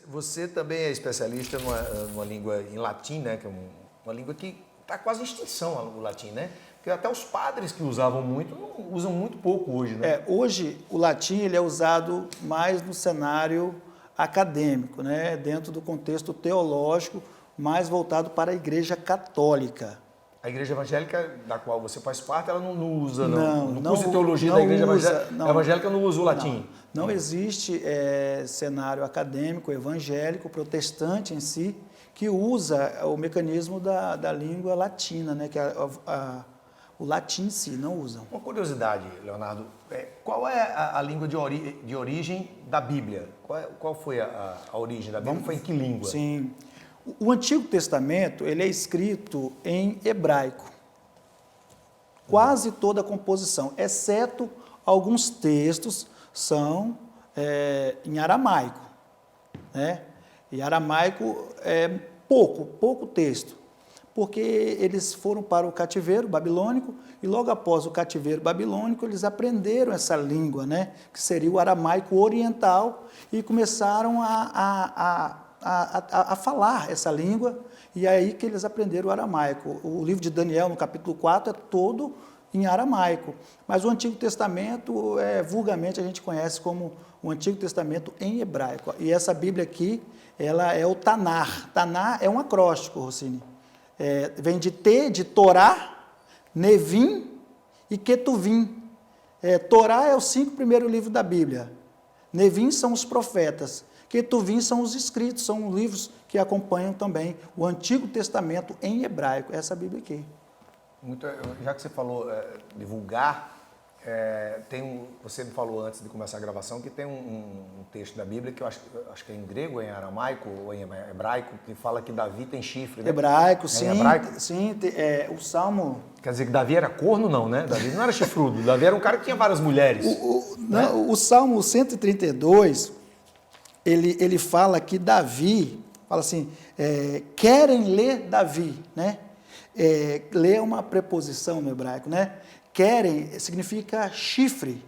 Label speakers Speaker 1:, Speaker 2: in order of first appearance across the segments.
Speaker 1: Você também é especialista numa língua em latim, né? Que é uma língua que está quase em extinção, o latim, né? Porque até os padres que usavam muito, usam muito pouco hoje, né?
Speaker 2: Hoje o latim ele é usado mais no cenário acadêmico, né? Dentro do contexto teológico, mais voltado para a Igreja Católica.
Speaker 1: A igreja evangélica da qual você faz parte, ela não usa,
Speaker 2: Não,
Speaker 1: no curso de teologia da igreja evangélica não usa o latim.
Speaker 2: Não existe cenário acadêmico, evangélico, protestante em si, que usa o mecanismo da língua latina, né? Que o latim em si, não usam.
Speaker 1: Uma curiosidade, Leonardo, qual é a língua de origem da Bíblia? Qual foi a origem da Bíblia? Foi em que língua?
Speaker 2: Sim. O Antigo Testamento ele é escrito em hebraico. Quase toda a composição, exceto alguns textos, são em aramaico. Né? E aramaico é pouco texto, porque eles foram para o cativeiro babilônico e logo após o cativeiro babilônico eles aprenderam essa língua, né? Que seria o aramaico oriental e começaram a falar essa língua, e é aí que eles aprenderam o aramaico. O livro de Daniel, no capítulo 4, é todo em aramaico, mas o Antigo Testamento, vulgarmente a gente conhece como o Antigo Testamento em hebraico. E essa Bíblia aqui, ela é o Tanar. Tanar é um acróstico, Rossini. Vem de de Torá, Nevim e Ketuvim. Torá é os 5 primeiros livros da Bíblia. Nevim são os profetas. Ketuvim são os escritos, são livros que acompanham também o Antigo Testamento em hebraico, essa Bíblia aqui.
Speaker 1: Já que você falou de vulgar, você me falou antes de começar a gravação que tem um texto da Bíblia que eu acho que é em grego, em aramaico ou em hebraico, que fala que Davi tem chifre, né?
Speaker 2: Hebraico, sim.
Speaker 1: Hebraico?
Speaker 2: Sim, o Salmo...
Speaker 1: Quer dizer que Davi era corno, não, né? Davi não era chifrudo, Davi era um cara que tinha várias mulheres.
Speaker 2: O Salmo 132, ele fala que Davi, fala assim, querem ler Davi, né? Ler é uma preposição no hebraico, né? Querem significa chifre.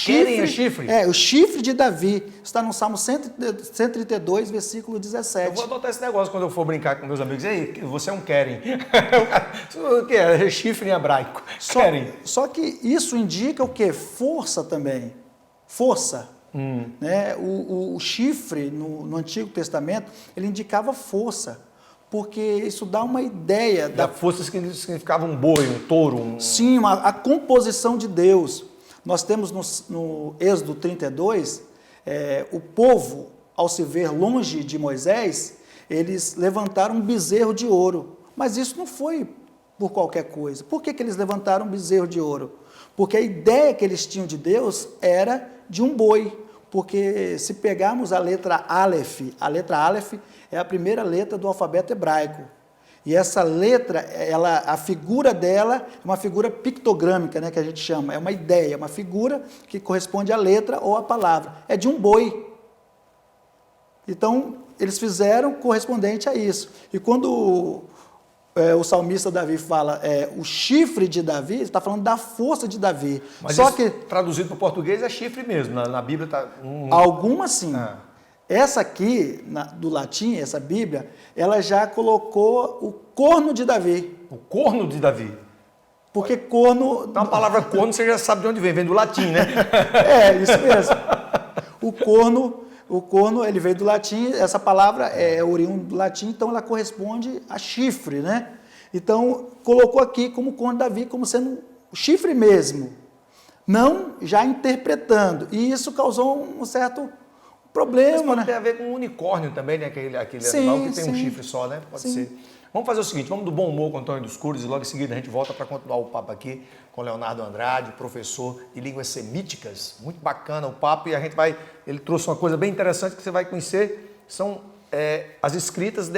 Speaker 1: Querem é chifre?
Speaker 2: O chifre de Davi. Está no Salmo 132, versículo 17.
Speaker 1: Eu vou adotar esse negócio quando eu for brincar com meus amigos. E aí, você é um querem. O que é? Chifre em hebraico. Querem.
Speaker 2: Só que isso indica o quê? Força também. Força. Né? O chifre no Antigo Testamento, ele indicava força. Porque isso dá uma ideia...
Speaker 1: Da força significava um boi, um touro.
Speaker 2: Sim, a composição de Deus. Nós temos no Êxodo 32, o povo, ao se ver longe de Moisés, eles levantaram um bezerro de ouro. Mas isso não foi por qualquer coisa. Por que eles levantaram um bezerro de ouro? Porque a ideia que eles tinham de Deus era de um boi. Porque se pegarmos a letra Aleph é a primeira letra do alfabeto hebraico. E essa letra, a figura dela é uma figura pictogrâmica, né, que a gente chama. É uma ideia, uma figura que corresponde à letra ou à palavra. É de um boi. Então, eles fizeram correspondente a isso. E quando o salmista Davi fala o chifre de Davi, ele está falando da força de Davi.
Speaker 1: Mas só que traduzido para o português é chifre mesmo. Na Bíblia está...
Speaker 2: Algumas sim. Essa aqui, do latim, essa Bíblia, ela já colocou o corno de Davi.
Speaker 1: O corno de Davi?
Speaker 2: Porque corno...
Speaker 1: Então a palavra corno você já sabe de onde vem do latim, né?
Speaker 2: Isso mesmo. O corno, ele veio do latim, essa palavra é oriunda do latim, então ela corresponde a chifre, né? Então, colocou aqui como corno de Davi, como sendo o chifre mesmo, não já interpretando. E isso causou um certo problema,
Speaker 1: mas pode
Speaker 2: né?
Speaker 1: ter a ver com o unicórnio também, né? Aquele animal que tem um chifre só, né? Pode ser. Vamos fazer o seguinte, vamos do bom humor com o Antônio dos Curos e logo em seguida a gente volta para continuar o papo aqui com Leonardo Andrade, professor de línguas semíticas. Muito bacana o papo e ele trouxe uma coisa bem interessante que você vai conhecer, são as escritas,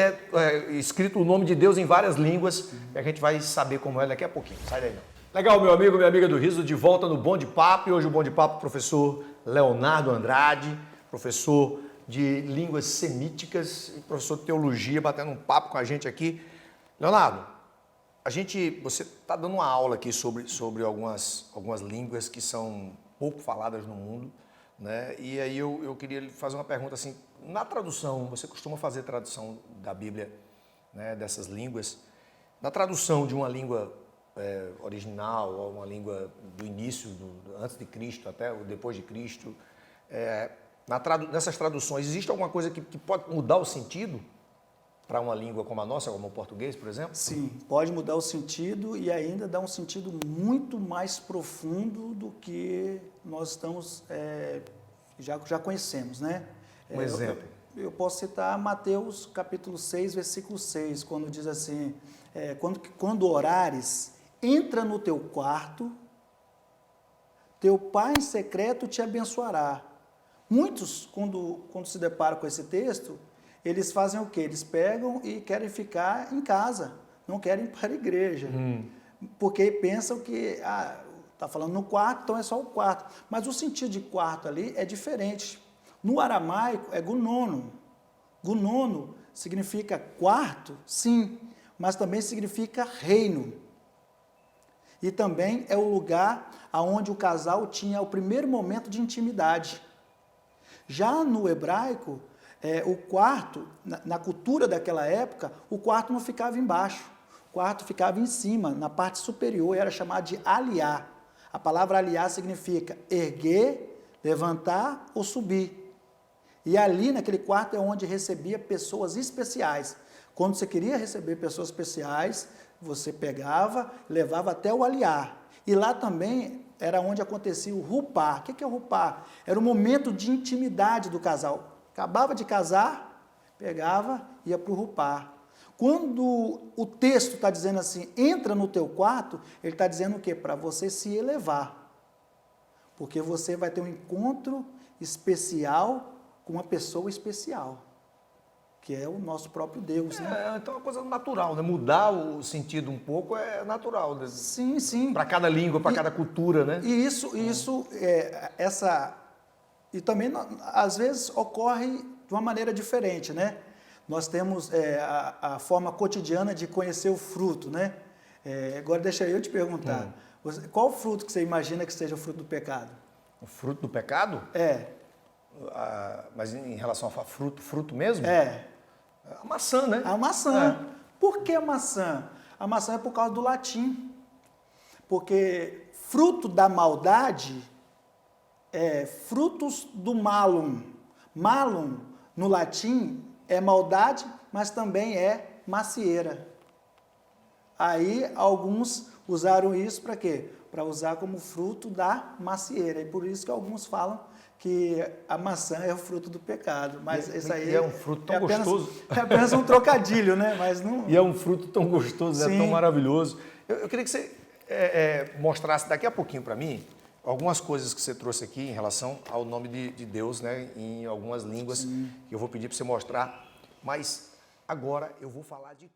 Speaker 1: escrito o nome de Deus em várias línguas e a gente vai saber como é daqui a pouquinho. Sai daí não. Legal, meu amigo, minha amiga do Riso, de volta no Bom de Papo e hoje o Bom de Papo, professor Leonardo Andrade, professor de línguas semíticas e professor de teologia, batendo um papo com a gente aqui. Leonardo, você está dando uma aula aqui sobre algumas línguas que são pouco faladas no mundo, né? E aí eu queria lhe fazer uma pergunta assim, na tradução, você costuma fazer tradução da Bíblia, né, dessas línguas, na tradução de uma língua original, ou uma língua do início, antes de Cristo até o depois de Cristo, nessas traduções, existe alguma coisa que pode mudar o sentido para uma língua como a nossa, como o português, por exemplo?
Speaker 2: Sim, pode mudar o sentido e ainda dar um sentido muito mais profundo do que nós estamos já conhecemos, né?
Speaker 1: Um exemplo.
Speaker 2: Eu posso citar Mateus capítulo 6, versículo 6, quando diz assim, quando orares, entra no teu quarto, teu pai em secreto te abençoará. Muitos, quando se deparam com esse texto, eles fazem o quê? Eles pegam e querem ficar em casa, não querem ir para a igreja, porque pensam que, está falando no quarto, então é só o quarto. Mas o sentido de quarto ali é diferente. No aramaico é gunono. Gunono significa quarto, sim, mas também significa reino. E também é o lugar onde o casal tinha o primeiro momento de intimidade. Já no hebraico, o quarto, na cultura daquela época, o quarto não ficava embaixo, o quarto ficava em cima, na parte superior, e era chamado de aliá. A palavra aliá significa erguer, levantar ou subir. E ali, naquele quarto, é onde recebia pessoas especiais. Quando você queria receber pessoas especiais, você pegava, levava até o aliá. E lá também era onde acontecia o rupá. O que é o rupá? Era o momento de intimidade do casal. Acabava de casar, pegava, ia para o rupá. Quando o texto está dizendo assim, entra no teu quarto, ele está dizendo o quê? Para você se elevar. Porque você vai ter um encontro especial com uma pessoa especial, que é o nosso próprio Deus, né?
Speaker 1: Então é uma coisa natural, né? Mudar o sentido um pouco é natural. Né?
Speaker 2: Sim, sim.
Speaker 1: Para cada língua, para cada cultura, né?
Speaker 2: E e também às vezes ocorre de uma maneira diferente, né? Nós temos a forma cotidiana de conhecer o fruto, né? Agora deixa eu te perguntar, qual fruto que você imagina que seja o fruto do pecado?
Speaker 1: O fruto do pecado? Mas em relação a fruto mesmo? A maçã, né?
Speaker 2: A maçã. Por que a maçã? A maçã é por causa do latim. Porque fruto da maldade é frutos do malum. Malum, no latim, é maldade, mas também é macieira. Aí alguns usaram isso para quê? Para usar como fruto da macieira. E por isso que alguns falam que a maçã é o fruto do pecado, mas isso aí
Speaker 1: é um fruto tão gostoso.
Speaker 2: É apenas um trocadilho, né? Mas não.
Speaker 1: E é um fruto tão gostoso,
Speaker 2: Sim.
Speaker 1: é tão maravilhoso. Eu queria que você mostrasse daqui a pouquinho para mim algumas coisas que você trouxe aqui em relação ao nome de Deus, né? Em algumas línguas, que eu vou pedir para você mostrar. Mas agora eu vou falar de